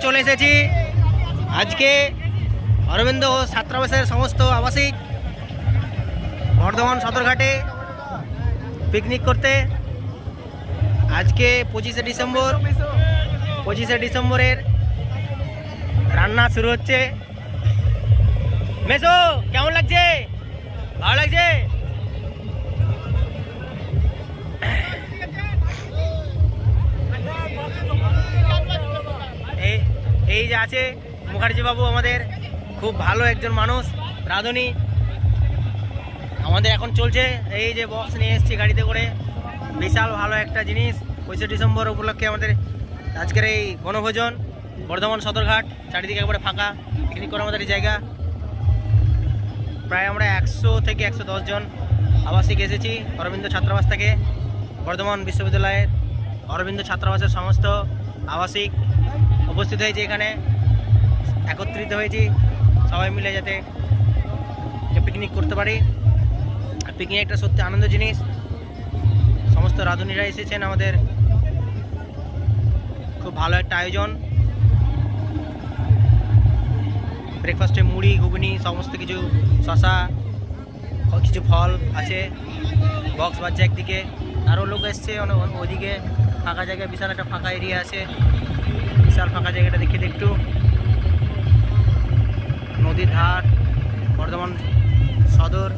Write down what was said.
চলে এসেছি আজকে অরবিন্দ ছাত্রাবাসের সমস্ত আবাসিক বর্ধমান সদরঘাটে পিকনিক করতে। আজকে 25শে ডিসেম্বরের রান্না শুরু হচ্ছে। মেসো কেমন লাগছে? ভালো লাগছে? এই যে আছে মুখার্জি বাবু, আমাদের খুব ভালো একজন মানুষ, রাঁধুনি। আমাদের এখন চলছে এই যে বক্স নিয়ে এসেছি গাড়িতে করে, বিশাল ভালো একটা জিনিস। 25শে ডিসেম্বর উপলক্ষে আমাদের আজকের এই বনভোজন বর্ধমান সদরঘাট, চারিদিকে একবারে ফাঁকা, পিকনিক করার আমাদের এই জায়গা। প্রায় আমরা 100 থেকে 110 জন আবাসিক এসেছি অরবিন্দ ছাত্রাবাস থেকে। বর্ধমান বিশ্ববিদ্যালয়ের অরবিন্দ ছাত্রাবাসের সমস্ত আবাসিক উপস্থিত হয়েছে, এখানে একত্রিত হয়েছি সবাই মিলে যাতে পিকনিক করতে পারি। পিকনিক একটা সত্যি আনন্দ জিনিস। সমস্ত রাঁধুনিরা এসেছেন, আমাদের খুব ভালো একটা আয়োজন। ব্রেকফাস্টে মুড়ি, ঘুগনি, সমস্ত কিছু, শশা, কিছু ফল আছে। বক্স বাজছে একদিকে, আরও লোক এসছে ওদিকে। ফাঁকা জায়গায় বিশাল একটা ফাঁকা এরিয়া আছে, বিশাল ফাঁকা জায়গাটা দেখে একটু। নদীর ধার, বর্ধমান সদর।